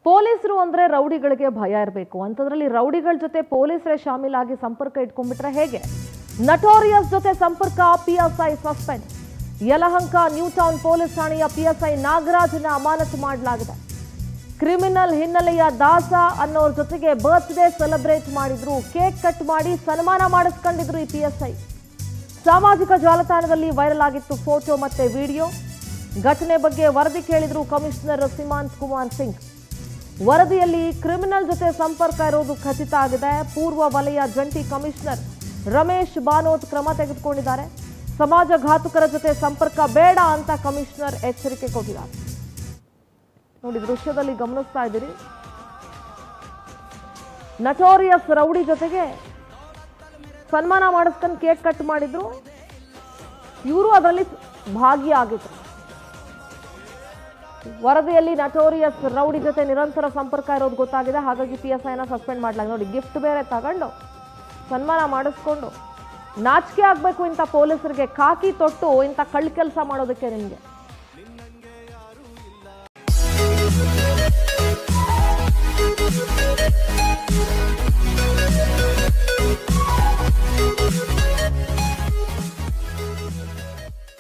ಪೊಲೀಸರು ಅಂದ್ರೆ ರೌಡಿಗಳಿಗೆ ಭಯ ಇರಬೇಕು ಅಂತದ್ರಲ್ಲಿ ರೌಡಿಗಳ ಜೊತೆ ಪೊಲೀಸರೇ ಶಾಮೀಲಾಗಿ ಸಂಪರ್ಕ ಇಟ್ಕೊಂಡ್ಬಿಟ್ರೆ ಹೇಗೆ? ನಟೋರಿಯಸ್ ಜೊತೆ ಸಂಪರ್ಕ, PSI suspend. Yelahanka new town police ಠಾಣೆಯ ಪಿಎಸ್ಐ ನಾಗರಾಜ್ನ ಅಮಾನತು ಮಾಡಲಾಗಿದೆ. ಕ್ರಿಮಿನಲ್ ಹಿನ್ನೆಲೆಯ ದಾಸ ಅನ್ನೋರ ಜೊತೆಗೆ ಬರ್ತ್ಡೇ ಸೆಲೆಬ್ರೇಟ್ ಮಾಡಿದ್ರು, ಕೇಕ್ ಕಟ್ ಮಾಡಿ ಸನ್ಮಾನ ಮಾಡಿಸ್ಕೊಂಡಿದ್ರು ಈ ಪಿಎಸ್ಐ. ಸಾಮಾಜಿಕ ಜಾಲತಾಣದಲ್ಲಿ ವೈರಲ್ ಆಗಿತ್ತು ಫೋಟೋ ಮತ್ತೆ ವಿಡಿಯೋ. ಘಟನೆ ಬಗ್ಗೆ ವರದಿ ಕೇಳಿದ್ರು ಕಮಿಷನರ್ ಸಿಮಾಂತ್ ಕುಮಾರ್ ಸಿಂಗ್. ವರದಿಯಲ್ಲಿ ಕ್ರಿಮಿನಲ್ ಜೊತೆ ಸಂಪರ್ಕ ಇರೋದು ಖಚಿತ ಆಗಿದೆ. ಪೂರ್ವ ವಲಯ ಜಂಟಿ ಕಮಿಷನರ್ ರಮೇಶ್ ಬಾನೋತ್ ಕ್ರಮ ತೆಗೆದುಕೊಂಡಿದ್ದಾರೆ. ಸಮಾಜ ಘಾತುಕರ ಜೊತೆ ಸಂಪರ್ಕ ಬೇಡ ಅಂತ ಕಮಿಷನರ್ ಎಚ್ಚರಿಕೆ ಕೊಟ್ಟಿದ್ದಾರೆ. ನೋಡಿ, ದೃಶ್ಯದಲ್ಲಿ ಗಮನಿಸ್ತಾ ಇದ್ದೀರಿ, ನಟೋರಿಯಸ್ ರೌಡಿ ಜೊತೆಗೆ ಸನ್ಮಾನ ಮಾಡಿಸ್ಕೊಂಡು ಕೇಕ್ ಕಟ್ ಮಾಡಿದ್ರು. ಇವರು ಅದರಲ್ಲಿ ಭಾಗಿಯಾಗಿದ್ರು. ವರದಿಯಲ್ಲಿ ನಟೋರಿಯಸ್ ರೌಡಿ ಜೊತೆ ನಿರಂತರ ಸಂಪರ್ಕ ಇರೋದು ಗೊತ್ತಾಗಿದೆ. ಹಾಗಾಗಿ ಪಿಎಸ್ಐನ ಸಸ್ಪೆಂಡ್ ಮಾಡಲಾಗಿದೆ. ನೋಡಿ, ಗಿಫ್ಟ್ ಬೇರೆ ತಗೊಂಡು ಸನ್ಮಾನ ಮಾಡಿಸ್ಕೊಂಡು ನಾಚಿಕೆ ಆಗಬೇಕು ಇಂಥ ಪೊಲೀಸರಿಗೆ. ಖಾಕಿ ತೊಟ್ಟು ಇಂಥ ಕಳ್ಳ ಕೆಲಸ ಮಾಡೋದಕ್ಕೆ ನಿಮಗೆ.